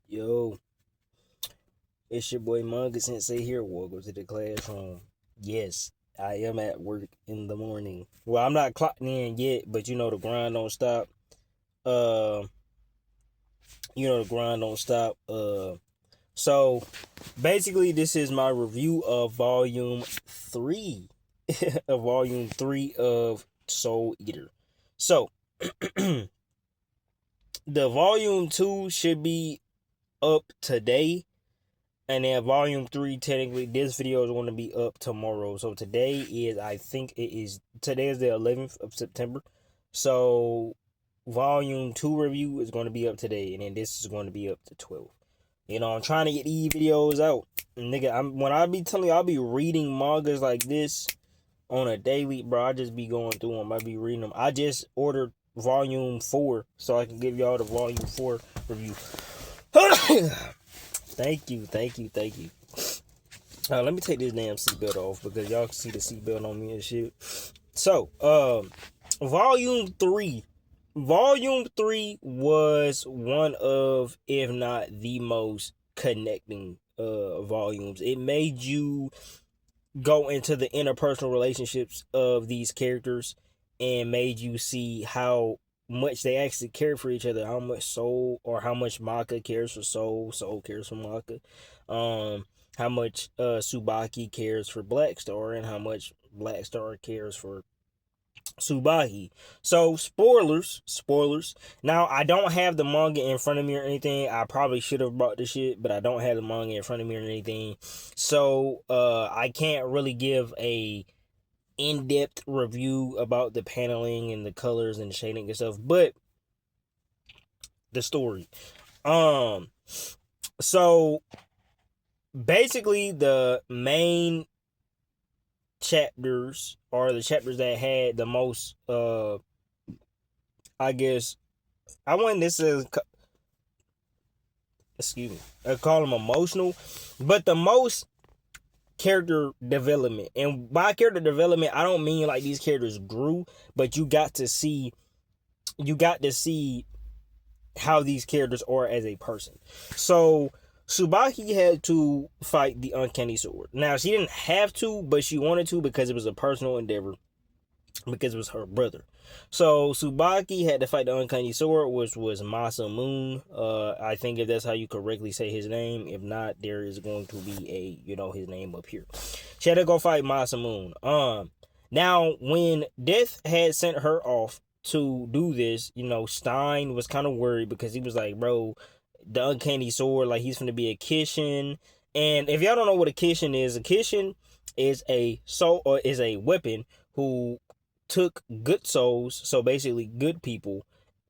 Yo, it's your boy Manga Sensei here. Welcome to the classroom. Yes, I am at work in the morning. Well, I'm not clocking in yet, but the grind don't stop. Uh, the grind don't stop. So basically, this is my review of volume three, of volume three of Soul Eater. So, the volume two should be up today. And then volume three, technically, this video is going to be up tomorrow. So today is, today is the 11th of September. So volume two review is going to be up today. And then this is going to be up to 12. I'm trying to get these videos out. Nigga, when I be telling you, I'll be reading mangas like this on a daily, bro. I just be going through them. I be reading them. I just ordered volume 4 so I can give y'all the volume 4 review. Thank you. Let me take this damn seatbelt off because y'all can see the seatbelt on me and shit. So, volume 3. Volume 3 was one of, if not the most connecting volumes. It made you go into the interpersonal relationships of these characters and made you see how much they actually care for each other, how much Soul, or how much Maka cares for Soul cares for Maka, how much Tsubaki cares for Black Star, and how much Black Star cares for Tsubaki. So spoilers. Now, I don't have the manga in front of me or anything. I probably should have brought this shit, but I don't have the manga in front of me or anything. So I can't really give a in-depth review about the paneling and the colors and the shading and stuff, but the story. So basically, the main chapters are the chapters that had the most I guess I want this is excuse me, I call them emotional, but the most character development. And by character development, I don't mean like these characters grew, but you got to see how these characters are as a person. So Tsubaki had to fight the uncanny sword. Now, she didn't have to, but she wanted to because it was a personal endeavor, because it was her brother. So Tsubaki had to fight the uncanny sword, which was Masamune. I think if that's how you correctly say his name. If not, there is going to be his name up here. She had to go fight Masamune. Now, when Death had sent her off to do this, Stein was kind of worried because he was like, bro, the uncanny sword, like, he's gonna be a Kishin. And if y'all don't know what a Kishin is a soul, or is a weapon who took good souls, so basically good people,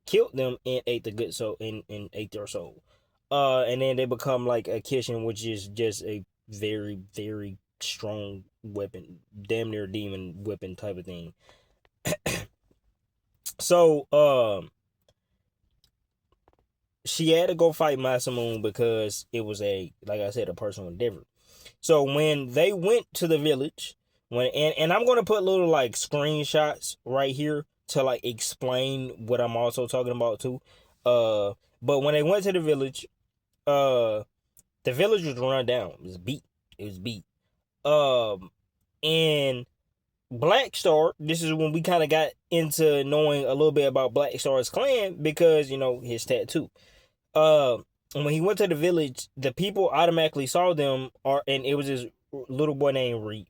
killed them and ate the good soul and ate their soul. And then they become like a Kishin, which is just a very, very strong weapon, damn near demon weapon type of thing. So, she had to go fight Masamune because it was like I said, a personal endeavor. So when they went to the village, and I'm gonna put little like screenshots right here to like explain what I'm also talking about too. But when they went to the village was run down. It was beat. And Black Star, this is when we kind of got into knowing a little bit about Black Star's clan because his tattoo. When he went to the village, the people automatically saw them, and it was this little boy named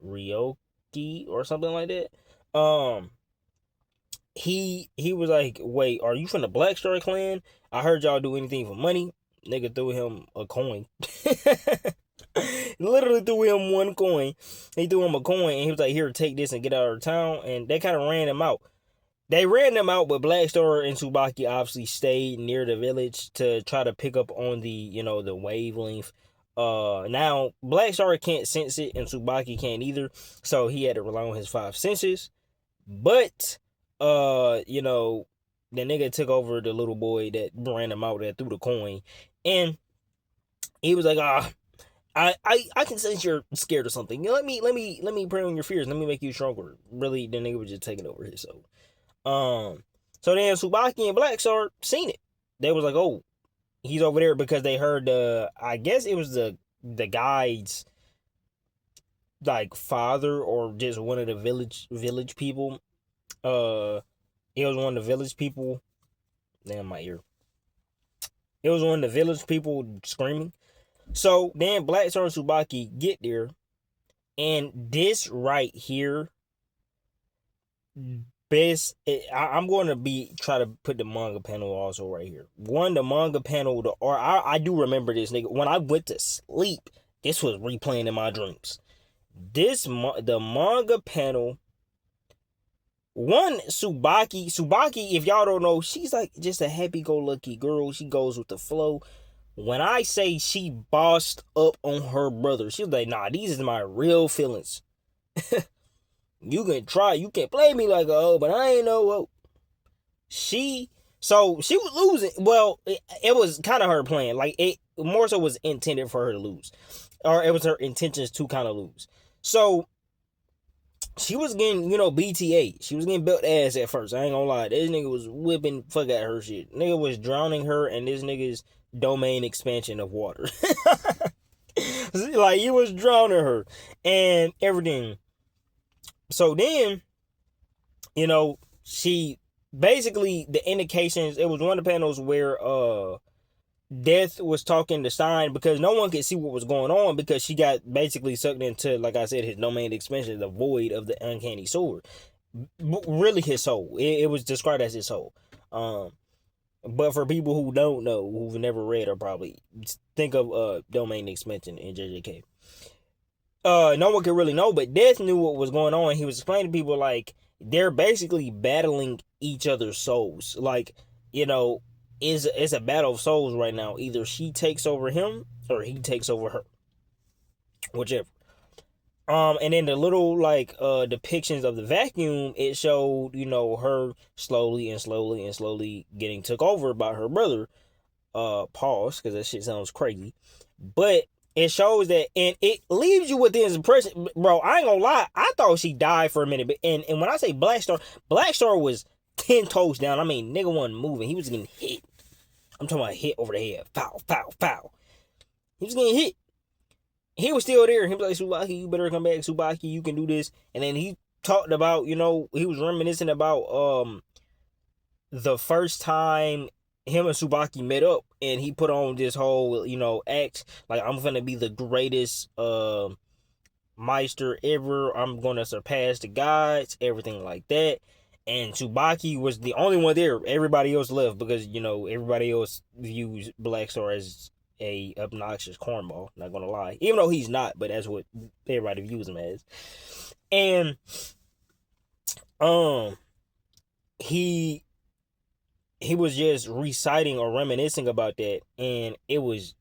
Ryoki or something like that. He was like, "Wait, are you from the Black Star clan? I heard y'all do anything for money." Nigga threw him a coin. Literally threw him one coin. He threw him a coin, and he was like, "Here, take this and get out of town." And they kind of ran him out. They ran them out, but Black Star and Tsubaki obviously stayed near the village to try to pick up on the the wavelength. Now Black Star can't sense it, and Tsubaki can't either, so he had to rely on his 5 senses. But the nigga took over the little boy that ran him out, that threw the coin, and he was like, I can sense you're scared of something. Let me prey on your fears. Let me make you stronger. Really, the nigga was just taking over his soul. So then Tsubaki and Black Star seen it. They was like, oh, he's over there because they heard I guess it was the guy's like father or just one of the village people. It was one of the village people. Damn, my ear. It was one of the village people screaming. So then Black Star and Tsubaki get there, and this right here, I'm going to try to put the manga panel also right here. The manga panel, I do remember this, nigga. When I went to sleep, this was replaying in my dreams. The manga panel. One, Tsubaki, if y'all don't know, she's like just a happy-go-lucky girl. She goes with the flow. When I say she bossed up on her brother, she was like, nah, these is my real feelings. You can play me like a hoe, but I ain't no hoe. So she was losing. Well, it was kind of her plan. Like, it more so was intended for her to lose. Or it was her intentions to kind of lose. So she was getting, BTA. She was getting built ass at first. I ain't gonna lie. This nigga was whipping fuck at her shit. Nigga was drowning her and this nigga's domain expansion of water. Like, he was drowning her and everything. So then, she basically, the indications, it was one of the panels where Death was talking to Stein because no one could see what was going on because she got basically sucked into, like I said, his domain expansion, the void of the uncanny sword. Really his soul. It was described as his soul. But for people who don't know, who've never read or probably think of domain expansion in JJK. No one could really know, but Death knew what was going on. He was explaining to people like they're basically battling each other's souls. Like, it's a battle of souls right now. Either she takes over him or he takes over her. Whichever. And then the little depictions of the vacuum, it showed, her slowly getting took over by her brother. Pause, because that shit sounds crazy. But it shows that, and it leaves you with the impression, bro, I ain't gonna lie, I thought she died for a minute. But and when I say Black Star was 10 toes down. I mean, nigga wasn't moving. He was getting hit. I'm talking about hit over the head. Foul, foul, foul. He was getting hit. He was still there. He was like, Tsubaki, you better come back. Tsubaki, you can do this. And then he talked about, he was reminiscing about the first time him and Tsubaki met up. And he put on this whole, act. Like, I'm going to be the greatest Meister ever. I'm going to surpass the gods. Everything like that. And Tsubaki was the only one there. Everybody else left because, everybody else views Black Star as a obnoxious cornball. Not gonna lie. Even though he's not, but that's what everybody views him as. And he was just reciting or reminiscing about that. And it was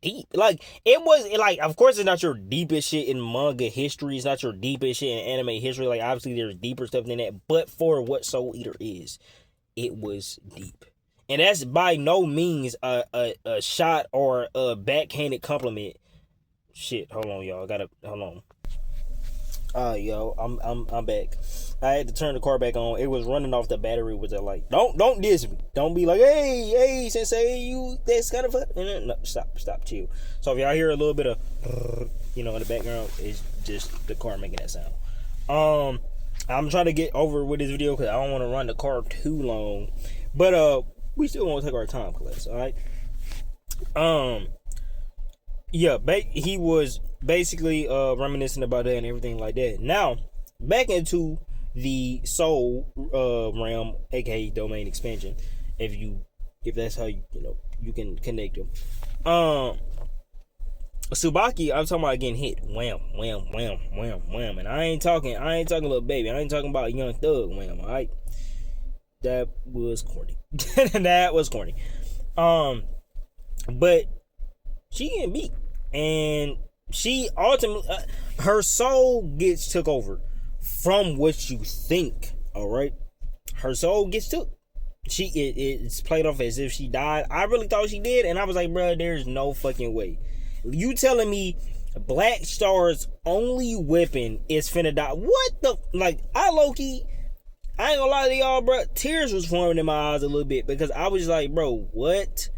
deep. Like, it was, like, of course it's not your deepest shit in manga history. It's not your deepest shit in anime history. Like, obviously there's deeper stuff than that. But for what Soul Eater is, it was deep. And that's by no means a shot or a backhanded compliment. Shit, hold on, y'all. Hold on. Yo, I'm back. I had to turn the car back on. It was running off the battery with the light. Don't diss me. Don't be like, hey, sensei, you that's kind of fun. No, stop, chill. So if y'all hear a little bit of in the background, it's just the car making that sound. I'm trying to get over with this video because I don't want to run the car too long. But we still want to take our time, class, alright? Yeah, he was basically reminiscing about that and everything like that. Now, back into the soul realm, aka domain expansion, if that's how you can connect them. Tsubaki, I'm talking about getting hit. Wham, wham, wham, wham, wham. And I ain't talking little baby. I ain't talking about Young Thug wham, alright? That was corny. That was corny. But she getting beat. And she ultimately, her soul gets took over from what you think, alright? Her soul gets took. It's played off as if she died. I really thought she did, and I was like, bro, there's no fucking way. You telling me Black Star's only weapon is finna die? What the, I low-key, I ain't gonna lie to y'all, bro, tears was forming in my eyes a little bit, because I was like, bro, what?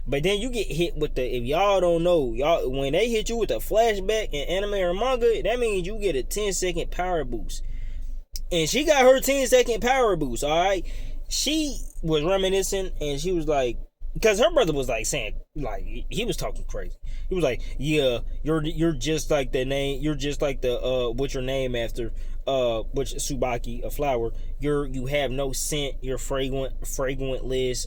But then you get hit with the, if y'all don't know, y'all, when they hit you with a flashback in anime or manga, that means you get a 10-second power boost. And she got her 10-second power boost, alright? She was reminiscing and she was like, because her brother was like saying, like, he was talking crazy. He was like, yeah, you're just like the name, you're just like the what's your name after which Tsubaki, a flower. You have no scent, you're fragrantless,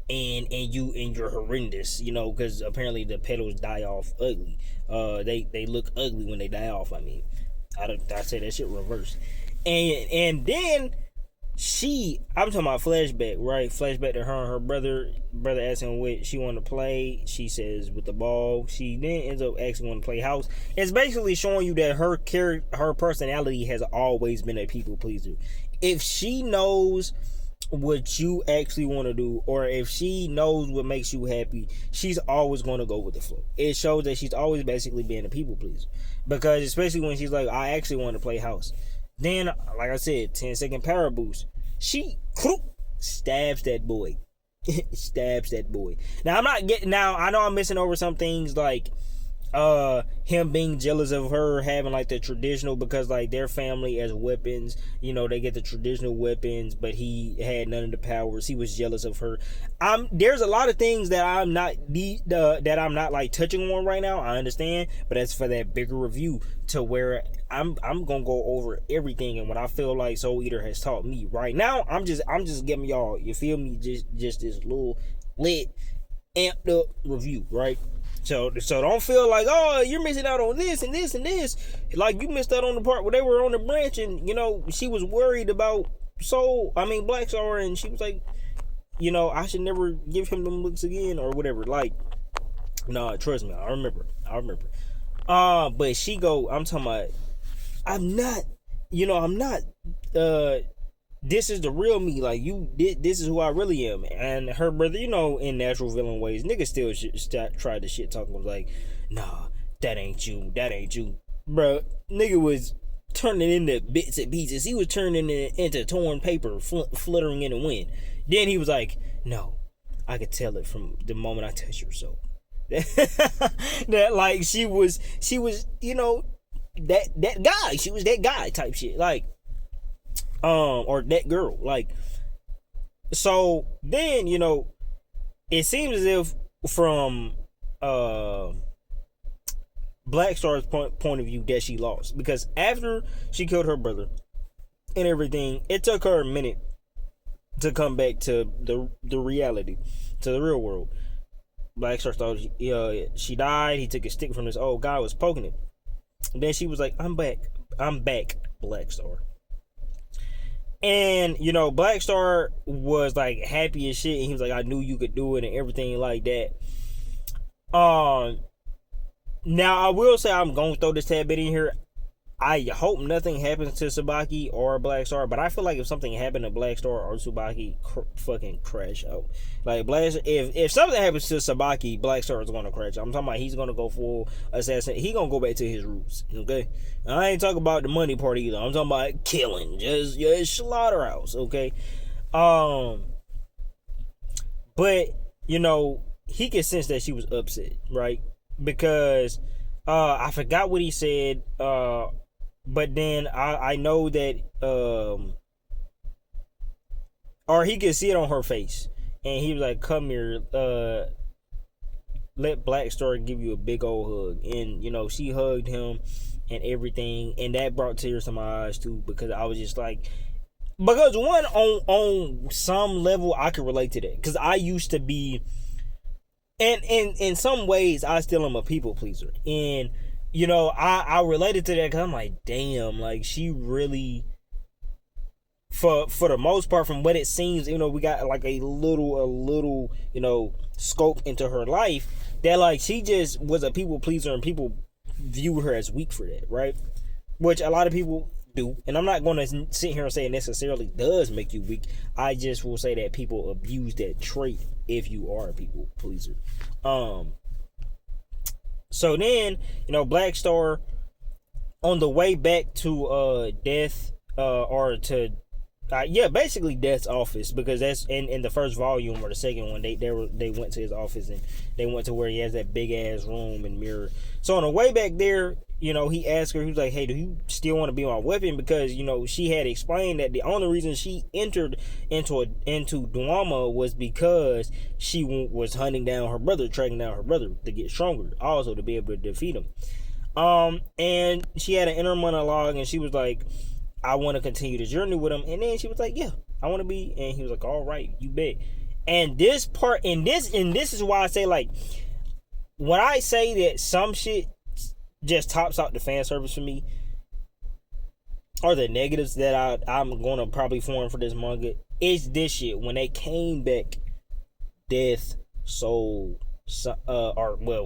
and you're horrendous, you know, because apparently the petals die off ugly. They look ugly when they die off. I mean, I say that shit reverse. And then I'm talking about flashback, right? Flashback to her and her brother asking what she wanted to play. She says with the ball. She then ends up asking want to play house. It's basically showing you that her personality has always been a people pleaser. If she knows what you actually want to do, or if she knows what makes you happy, she's always going to go with the flow. It shows that she's always basically being a people pleaser, because especially when she's like, I actually want to play house. Then, like I said, 10-second power boost. She stabs that boy. Stabs that boy. Now I know I'm missing over some things, like him being jealous of her having like the traditional, because like their family as weapons, you know, they get the traditional weapons, but he had none of the powers. He was jealous of her. There's a lot of things that I'm not that I'm not like touching on right now. I understand, but that's for that bigger review, to where I'm gonna go over everything, and what I feel like Soul Eater has taught me. Right now, I'm just giving y'all, you feel me, just this little lit amped up review, right? So don't feel like, oh, you're missing out on this and this and this. Like, you missed out on the part where they were on the branch, and, you know, she was worried about Black Star, and she was like, you know, I should never give him them looks again, or whatever. Like, no, trust me, I remember. But she go, I'm talking about, I'm not, this is the real me, like, this is who I really am. And her brother, you know, in natural villain ways, nigga still tried to shit talk him, was like, nah, that ain't you, bro. Nigga was turning into bits and pieces. He was turning it into torn paper, fluttering in the wind. Then he was like, no, I could tell it from the moment I touched her soul. That like she was, you know, that guy, she was that guy type shit, like, or that girl, like. So then, you know, it seems as if from Black Star's point of view that she lost, because after she killed her brother and everything, it took her a minute to come back to the reality, to the real world. Black Star thought she died. He took a stick from this old guy, was poking it. And then she was like, I'm back, Black Star. And, you know, Black Star was like happy as shit, and he was like, I knew you could do it and everything like that. Now I will say, I'm gonna throw this tad bit in here. I hope nothing happens to Tsubaki or Black Star, but I feel like if something happened to Black Star or Tsubaki, fucking crash out. Like, if something happens to Tsubaki, Black Star is gonna crash out. I'm talking about he's gonna go full assassin. He gonna go back to his roots. Okay, I ain't talking about the money part either. I'm talking about killing, just slaughterhouse. Okay, but you know, he could sense that she was upset, right? Because I forgot what he said. But then I know that, or he could see it on her face, and he was like, come here, let Black Star give you a big old hug. And, you know, she hugged him and everything, and that brought tears to my eyes too, because I was just like, because one, on some level, I could relate to that, because I used to be, and in some ways, I still am a people pleaser, and you know, I related to that, because I'm like, damn, like, she really, for the most part, from what it seems, you know, we got like a little, you know, scope into her life, that like she just was a people pleaser, and people view her as weak for that, right? Which a lot of people do, and I'm not going to sit here and say it necessarily does make you weak. I just will say that people abuse that trait if you are a people pleaser. So then, you know, Black Star, on the way back to death, or to Yeah, basically Death's office, because that's in the first volume or the second one. They went to his office, and they went to where he has that big ass room and mirror. So on the way back there, he asked her, he was like, "Hey, do you still want to be my weapon?" Because she had explained that the only reason she entered into Duama was because she was hunting down her brother, tracking down her brother to get stronger, also to be able to defeat him. And she had an inner monologue, and she was like, I want to continue the journey with him. And then she was like, yeah, I want to be. And he was like, all right, you bet. And this part, and this is why I say, like, when I say that some shit just tops out the fan service for me, or the negatives that I'm going to probably form for this manga, is this shit. When they came back, Death, Soul,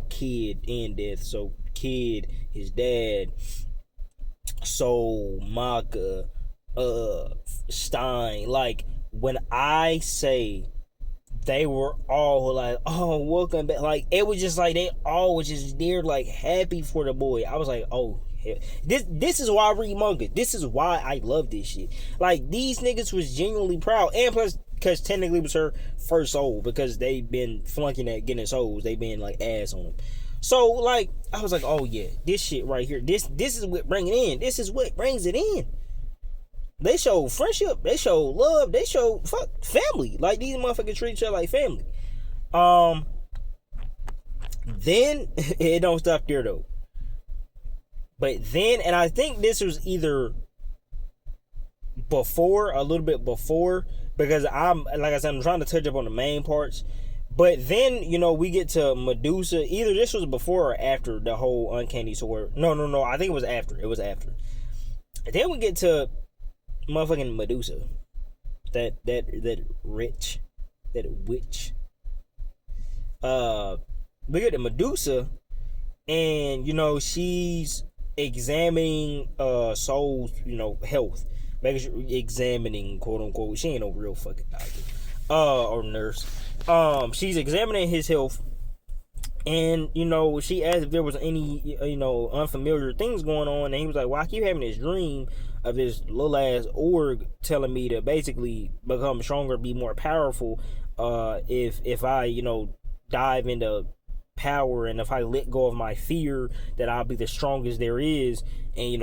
Kid and Death. So Kid, his dad, Soul, Maka, Stein. Like, when I say they were all like, oh, welcome back. Like, it was just like they all was just there, like, happy for the boy. I was like, oh, hell. This is why I read manga. This is why I love this shit. Like, these niggas was genuinely proud. And plus, because technically it was her first soul, because they've been flunking at getting souls. They been like ass on them. So, like, I was like, oh yeah, this shit right here, this is what brings it in. This is what brings it in. They show friendship, they show love, they show family. Like, these motherfuckers treat each other like family. Then it don't stop there though. But then, and I think this was either before, a little bit before, because I'm trying to touch up on the main parts. But then, we get to Medusa. Either this was before or after the whole Uncanny Sword. No. I think it was after. It was after. Then we get to motherfucking Medusa. That witch. We get to Medusa, and, she's examining Soul's, health. Making sure, examining, quote unquote. She ain't no real fucking doctor. Or nurse. She's examining his health, and she asked if there was any unfamiliar things going on, and he was like, well, I keep having this dream of this little ass org telling me to basically become stronger, be more powerful, if I dive into power, and if I let go of my fear, that I'll be the strongest there is. And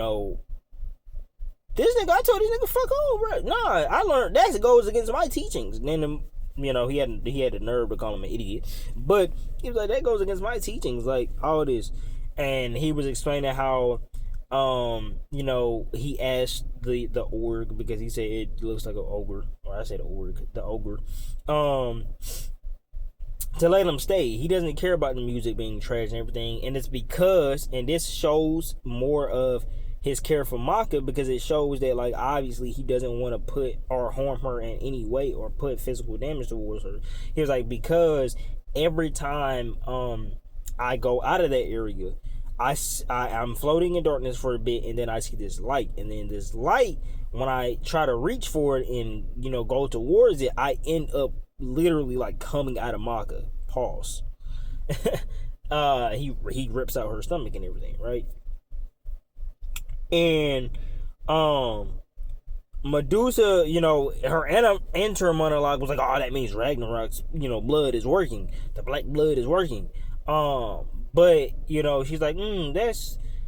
this nigga, I told this nigga, fuck on, bro. Nah, I learned that goes against my teachings. And then he had the nerve to call him an idiot, but he was like, that goes against my teachings, like all this. And he was explaining how he asked the org, because he said it looks like an ogre, or I said the ogre, to let him stay. He doesn't care about the music being trash and everything, and it's because, and this shows more of his care for Maka, because it shows that, like, obviously he doesn't want to put or harm her in any way or put physical damage towards her. He was like, because every time I go out of that area, I'm floating in darkness for a bit, and then I see this light, and then this light, when I try to reach for it and go towards it, I end up literally like coming out of Maka. Pause. He rips out her stomach and everything, right? And Medusa, her enter monologue was like, oh, that means Ragnarok's blood is working, the black blood is working. But she's like,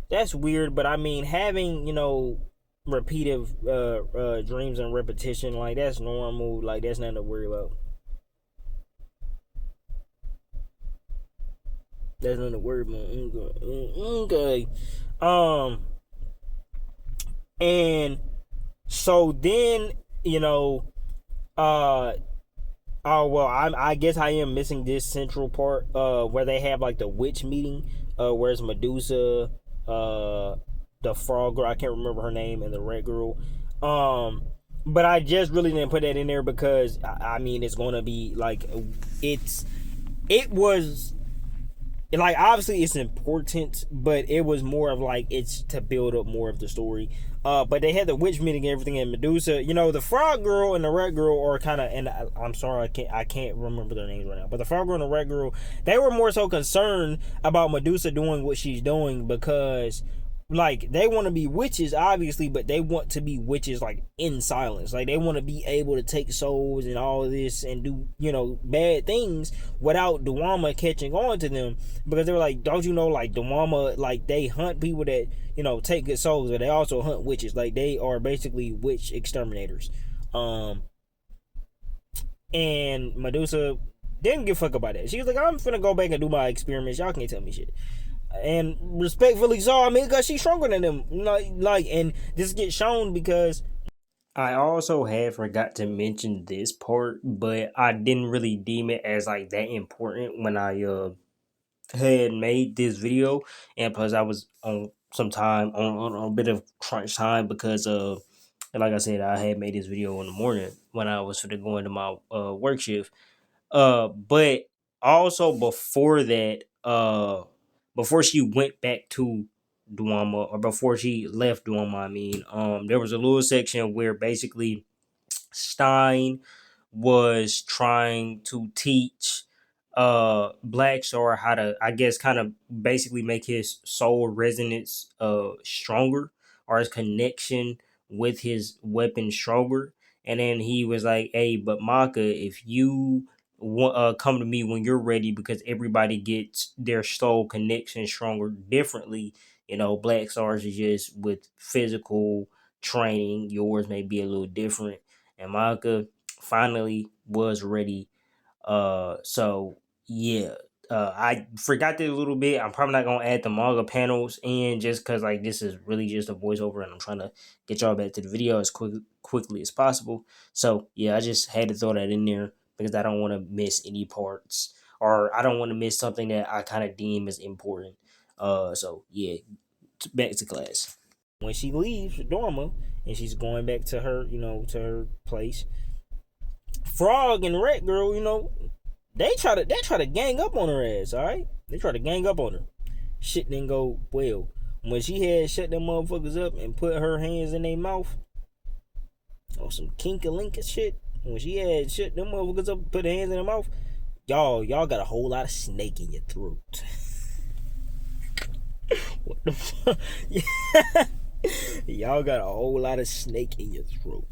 that's weird, but I mean, having repetitive dreams and repetition, like, that's normal, like, that's nothing to worry about. That's nothing to worry about. Okay. And so then, I guess I am missing this central part, where they have like the witch meeting, where's Medusa, the frog girl, I can't remember her name, and the red girl. But I just really didn't put that in there because I mean, it's gonna be like, it was like, obviously it's important, but it was more of like, it's to build up more of the story. But they had the witch meeting and everything, and Medusa, the frog girl and the red girl are kind of, and I'm sorry, I can't remember their names right now, but the frog girl and the red girl, they were more so concerned about Medusa doing what she's doing, because like they want to be witches obviously, but they want to be witches like in silence. Like they want to be able to take souls and all of this and do, you know, bad things without Dwama catching on to them, because they were like, don't you know, like Dwama, like they hunt people that, you know, take good souls, but they also hunt witches. Like they are basically witch exterminators. And Medusa didn't give a fuck about that. She was like, I'm finna go back and do my experiments, y'all can't tell me shit. And respectfully so, I mean, because she's stronger than them. Like, and this gets shown because I also had forgot to mention this part, but I didn't really deem it as like that important when I had made this video, and plus I was on some time on a bit of crunch time because like I said, I had made this video in the morning when I was going to go into my work shift. But also before that, before she went back to Duama, or before she left Duama, I mean, there was a little section where basically Stein was trying to teach Black Star how to, I guess, kind of basically make his soul resonance stronger, or his connection with his weapon stronger. And then he was like, hey, but Maka, if you come to me when you're ready, because everybody gets their soul connection stronger differently. You know, Black Stars is just with physical training. Yours may be a little different. And Maka finally was ready. So yeah, I forgot that a little bit. I'm probably not gonna add the manga panels in, just because like this is really just a voiceover, and I'm trying to get y'all back to the video as quickly as possible. So yeah, I just had to throw that in there because I don't want to miss any parts, or I don't want to miss something that I kind of deem as important. So yeah, back to class. When she leaves Dorma and she's going back to her, you know, to her place, Frog and Rat Girl, you know, they try to gang up on her ass, alright? They try to gang up on her. Shit didn't go well. When she had shut them motherfuckers up and put her hands in their mouth on some kinka-linka shit, when she had shut them motherfuckers up and put their hands in their mouth, y'all got a whole lot of snake in your throat. What the fuck? Y'all got a whole lot of snake in your throat.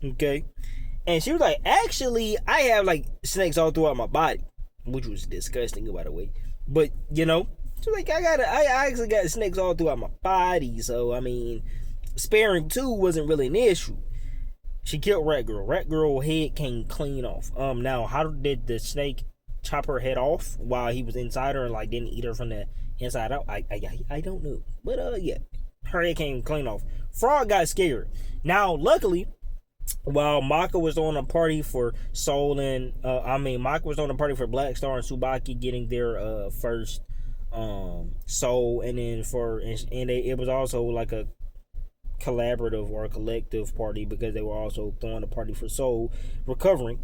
Okay? And she was like, actually, I have like snakes all throughout my body, which was disgusting, by the way. But you know, she was like, I actually got snakes all throughout my body. So I mean, sparing two wasn't really an issue. She killed Rat Girl. Rat Girl head came clean off. Now how did the snake chop her head off while he was inside her and like didn't eat her from the inside out? I don't know, but yeah, her head came clean off. Frog got scared. Now luckily, while Maka was on a party for Soul and Maka was on a party for Black Star and Tsubaki getting their first Soul, and then it was also like a collaborative or a collective party because they were also throwing a party for Soul recovering.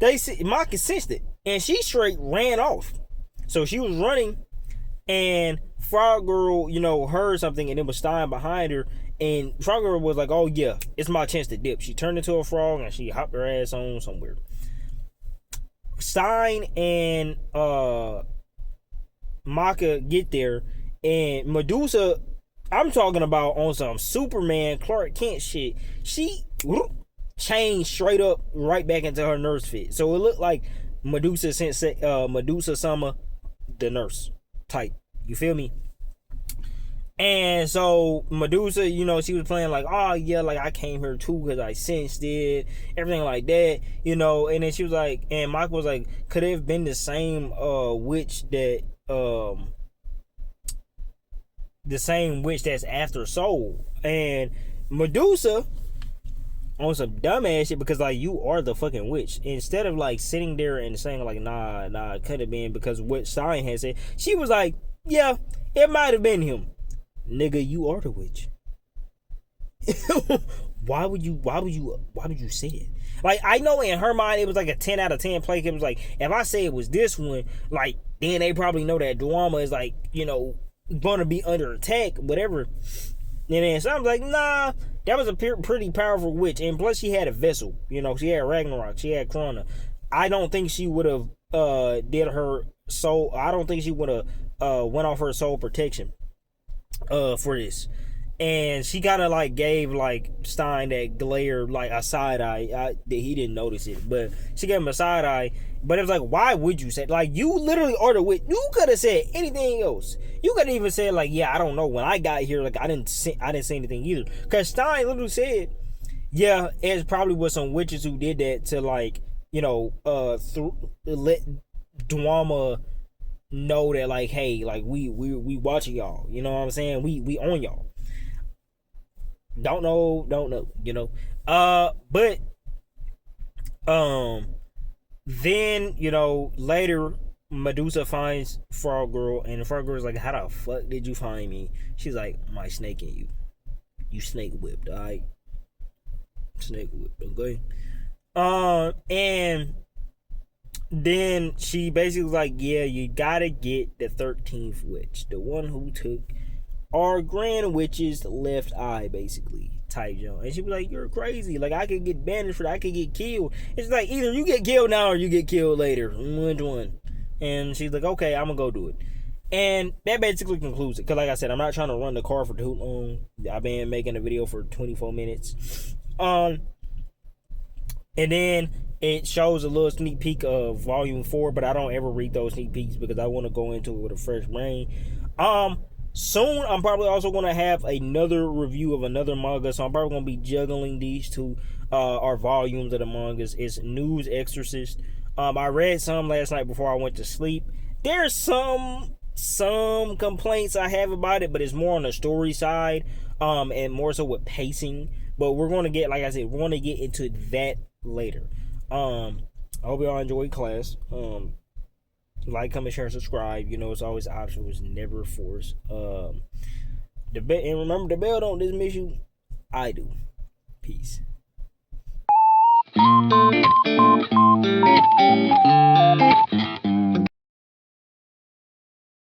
Maka sensed it and she straight ran off. So she was running and Frog Girl, you know, heard something and it was Stein behind her. And Frog Girl was like, oh yeah, it's my chance to dip. She turned into a frog and she hopped her ass on somewhere. Stein and Maka get there, and Medusa, I'm talking about on some Superman Clark Kent shit, she changed straight up right back into her nurse fit. So it looked like Medusa Sama, the nurse type. You feel me? And so Medusa, you know, she was playing like, oh yeah, like I came here too because I sensed it, everything like that, you know. And then she was like, and Mike was like, could it have been the same witch that's after Soul? And Medusa on some dumbass shit, because like you are the fucking witch. Instead of like sitting there and saying like, nah, it could have been because what Stein had said, she was like, yeah, it might have been him. Nigga, you are the witch. Why would you say it? Like, I know in her mind it was like a 10 out of 10 play. It was like, if I say it was this one, like, then they probably know that Duama is like, you know, gonna be under attack, whatever. And then so I was like, nah, that was a pretty powerful witch. And plus she had a vessel, you know, she had Ragnarok, she had Krona. I don't think she would have did her soul. I don't think she would have went off her soul protection for this. And she kind of like gave like Stein that glare, like a side eye. That he didn't notice it, but she gave him a side eye. But it was like, why would you say, like, you literally are the witch? You could have said anything else. You could have even said like, yeah, I don't know. When I got here, like, I didn't say anything either. Cause Stein literally said, yeah, it probably was some witches who did that to like, let Dwama know that like, hey, like we watching y'all. You know what I'm saying? We on y'all. Don't know. But then later Medusa finds Frog Girl, and the Frog Girl's like, how the fuck did you find me? She's like, my snake in you snake whipped, alright? Snake whipped, okay? And then she basically was like, yeah, you gotta get the 13th witch, the one who took our grand witch's left eye, basically, type Joe. And she was like, you're crazy. Like, I could get banished for that. I could get killed. It's like, either you get killed now or you get killed later. Which one? And she's like, okay, I'm gonna go do it. And that basically concludes it. Because like I said, I'm not trying to run the car for too long. I've been making a video for 24 minutes. And then it shows a little sneak peek of volume 4, but I don't ever read those sneak peeks because I want to go into it with a fresh brain. Soon, I'm probably also going to have another review of another manga, so I'm probably going to be juggling these two our volumes of the mangas. It's News Exorcist. I read some last night before I went to sleep. There's some complaints I have about it, but it's more on the story side, and more so with pacing. But we're going to get, like I said, we're going to get into that later. I hope y'all enjoy class. Like, comment, share, and subscribe. It's always optional. It's never forced. And remember, the bell don't dismiss you. I do. Peace.